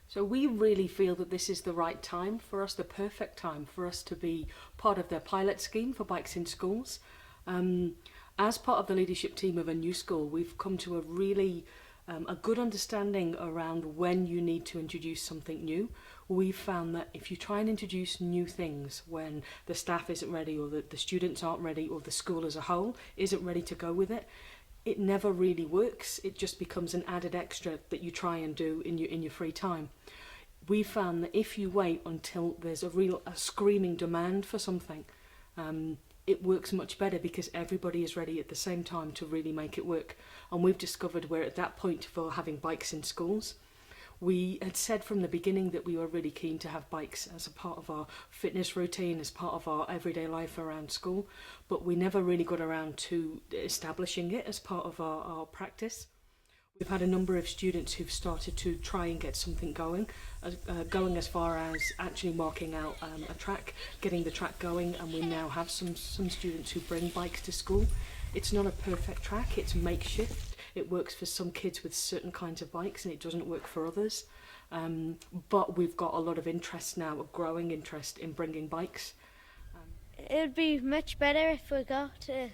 So we really feel that this is the right time for us, the perfect time for us to be part of the pilot scheme for bikes in schools. Um, as part of the leadership team of a new school, we've come to a really a good understanding around when you need to introduce something new. We've found that if you try and introduce new things when the staff isn't ready, or the students aren't ready, or the school as a whole isn't ready to go with it, it never really works. It just becomes an added extra that you try and do in your free time. We found that if you wait until there's a screaming demand for something, it works much better because everybody is ready at the same time to really make it work. And we've discovered we're at that point for having bikes in schools. We had said from the beginning that we were really keen to have bikes as a part of our fitness routine, as part of our everyday life around school, but we never really got around to establishing it as part of our practice. We've had a number of students who've started to try and get something going as far as actually marking out a track, getting the track going, and we now have some students who bring bikes to school. It's not a perfect track, it's makeshift. It works for some kids with certain kinds of bikes and it doesn't work for others. But we've got a lot of interest now, a growing interest in bringing bikes. It would be much better if we got a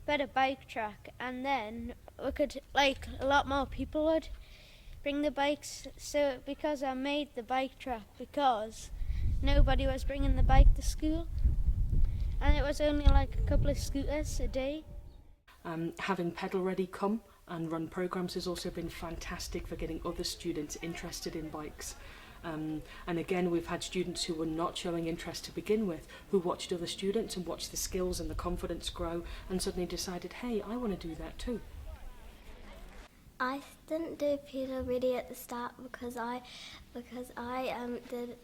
better bike track, and then we could, like, a lot more people would bring the bikes. So because I made the bike track because nobody was bringing the bike to school, and it was only like a couple of scooters a day. Having Pedal Ready come and run programs has also been fantastic for getting other students interested in bikes. And again, we've had students who were not showing interest to begin with, who watched other students and watched the skills and the confidence grow and suddenly decided, hey, I want to do that too. I didn't do pedal ready at the start because I couldn't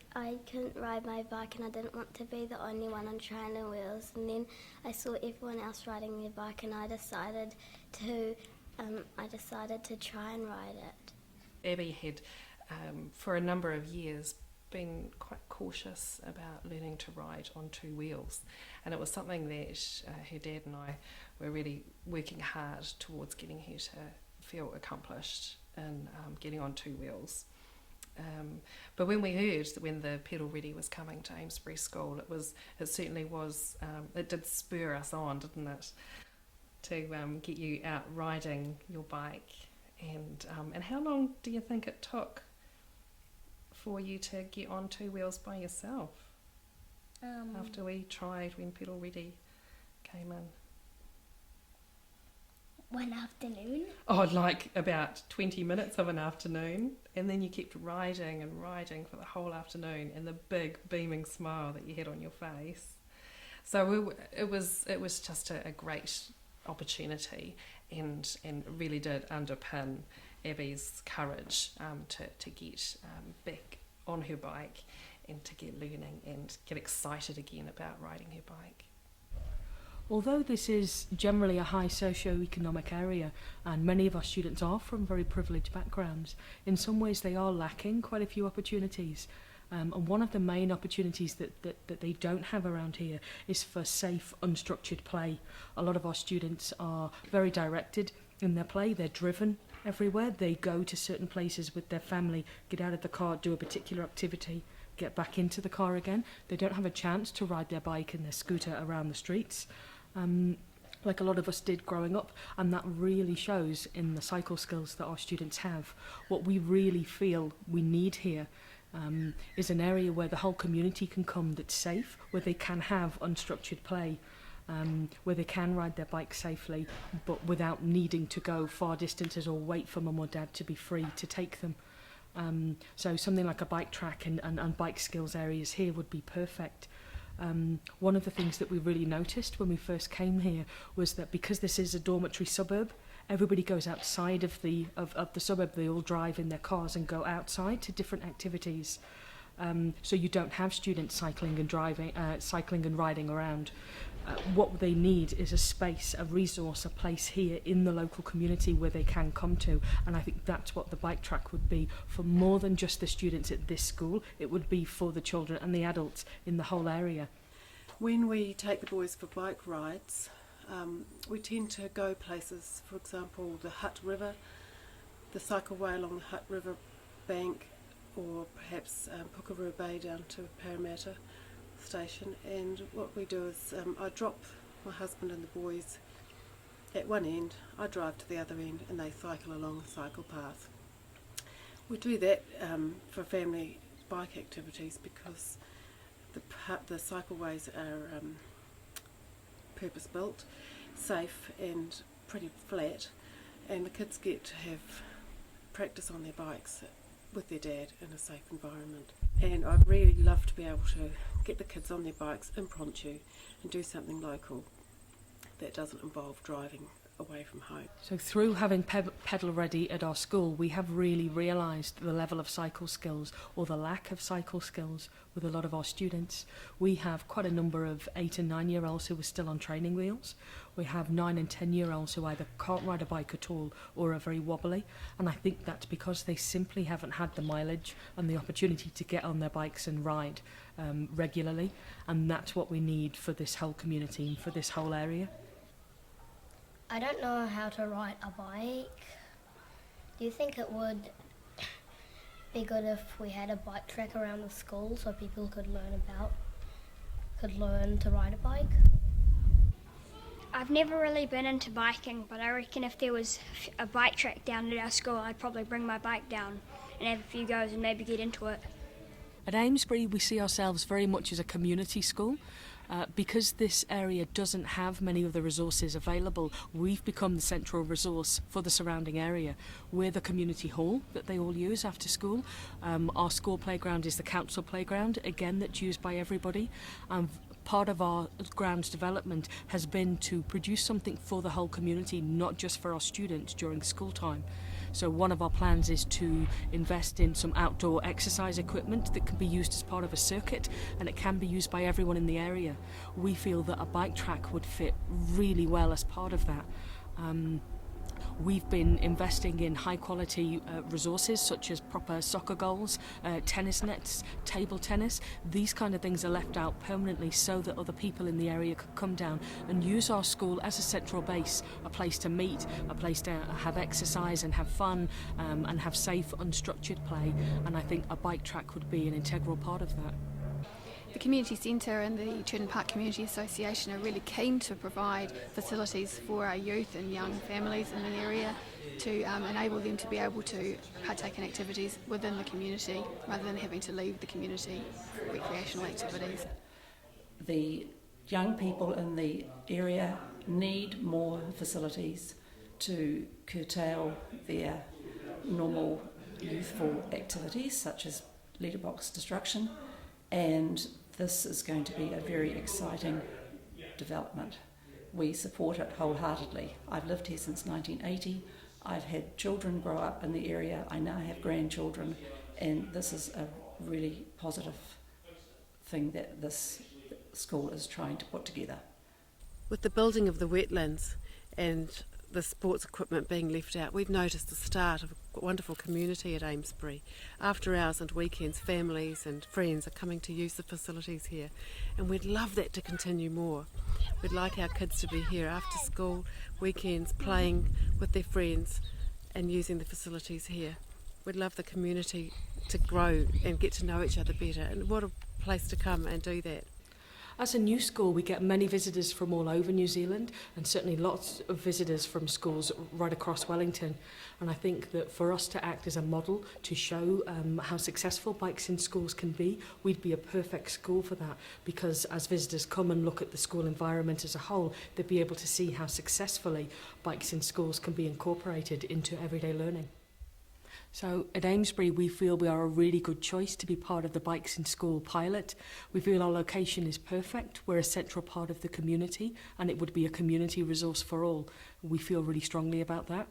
ride my bike and I didn't want to be the only one on training wheels. And then I saw everyone else riding their bike, and I decided to try and ride it. Abby had, for a number of years, been quite cautious about learning to ride on two wheels, and it was something that her dad and I were really working hard towards getting her to feel accomplished in getting on two wheels. But when we heard that when the Pedal Ready was coming to Amesbury School, it certainly was, it did spur us on, didn't it, to get you out riding your bike. And how long do you think it took for you to get on two wheels by yourself after we tried when Pedal Ready came in? One afternoon. Oh, like about 20 minutes of an afternoon, and then you kept riding and riding for the whole afternoon, and the big beaming smile that you had on your face. So it was just a great opportunity, and really did underpin Abby's courage to get back on her bike and to get learning and get excited again about riding her bike. Although this is generally a high socio-economic area and many of our students are from very privileged backgrounds, in some ways they are lacking quite a few opportunities. And one of the main opportunities that they don't have around here is for safe, unstructured play. A lot of our students are very directed in their play. They're driven everywhere. They go to certain places with their family, get out of the car, do a particular activity, get back into the car again. They don't have a chance to ride their bike and their scooter around the streets, like a lot of us did growing up, and that really shows in the cycle skills that our students have. What we really feel we need here is an area where the whole community can come, that's safe, where they can have unstructured play, where they can ride their bike safely but without needing to go far distances or wait for mum or dad to be free to take them. So something like a bike track and bike skills areas here would be perfect. One of the things that we really noticed when we first came here was that because this is a dormitory suburb, everybody goes outside of the suburb. They all drive in their cars and go outside to different activities. So you don't have students cycling and riding around. What they need is a space, a resource, a place here in the local community where they can come to, and I think that's what the bike track would be for more than just the students at this school. It would be for the children and the adults in the whole area. When we take the boys for bike rides, we tend to go places, for example the Hutt River, the cycleway along the Hutt River bank, or perhaps Pukerua Bay down to Parramatta station, and what we do is I drop my husband and the boys at one end, I drive to the other end, and they cycle along the cycle path. We do that for family bike activities because the cycleways are purpose built, safe and pretty flat, and the kids get to have practice on their bikes with their dad in a safe environment. And I'd really love to be able to get the kids on their bikes impromptu and do something local that doesn't involve driving away from home. So through having pedal ready at our school, we have really realised the level of cycle skills, or the lack of cycle skills, with a lot of our students. We have quite a number of 8 and 9 year olds who are still on training wheels. We have 9 and 10 year olds who either can't ride a bike at all or are very wobbly, and I think that's because they simply haven't had the mileage and the opportunity to get on their bikes and ride regularly, and that's what we need for this whole community and for this whole area. I don't know how to ride a bike. Do you think it would be good if we had a bike track around the school so people could learn to ride a bike? I've never really been into biking, but I reckon if there was a bike track down at our school, I'd probably bring my bike down and have a few goes and maybe get into it. At Amesbury, we see ourselves very much as a community school. Because this area doesn't have many of the resources available, we've become the central resource for the surrounding area. We're the community hall that they all use after school. Our school playground is the council playground, again, that's used by everybody. Part of our grounds development has been to produce something for the whole community, not just for our students during school time. So one of our plans is to invest in some outdoor exercise equipment that can be used as part of a circuit, and it can be used by everyone in the area. We feel that a bike track would fit really well as part of that. We've been investing in high quality resources such as proper soccer goals, tennis nets, table tennis. These kind of things are left out permanently so that other people in the area could come down and use our school as a central base, a place to meet, a place to have exercise and have fun and have safe, unstructured play. And I think a bike track would be an integral part of that. The Community Centre and the Churton Park Community Association are really keen to provide facilities for our youth and young families in the area to enable them to be able to partake in activities within the community rather than having to leave the community for recreational activities. The young people in the area need more facilities to curtail their normal youthful activities such as letterbox destruction, and this is going to be a very exciting development. We support it wholeheartedly. I've lived here since 1980. I've had children grow up in the area. I now have grandchildren, and this is a really positive thing that this school is trying to put together. With the building of the wetlands and the sports equipment being left out, we've noticed the start of a wonderful community at Amesbury. After hours and weekends, families and friends are coming to use the facilities here, and we'd love that to continue more. We'd like our kids to be here after school, weekends, playing with their friends and using the facilities here. We'd love the community to grow and get to know each other better, and what a place to come and do that. As a new school, we get many visitors from all over New Zealand, and certainly lots of visitors from schools right across Wellington. And I think that for us to act as a model to show how successful bikes in schools can be, we'd be a perfect school for that, because as visitors come and look at the school environment as a whole, they'd be able to see how successfully bikes in schools can be incorporated into everyday learning. So at Amesbury, we feel we are a really good choice to be part of the Bikes in School pilot. We feel our location is perfect. We're a central part of the community, and it would be a community resource for all. We feel really strongly about that.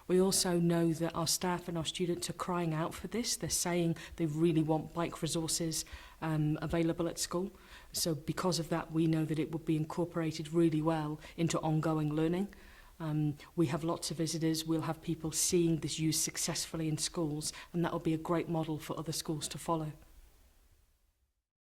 We also know that our staff and our students are crying out for this. They're saying they really want bike resources available at school. So because of that, we know that it would be incorporated really well into ongoing learning. We have lots of visitors. We'll have people seeing this used successfully in schools, and that will be a great model for other schools to follow.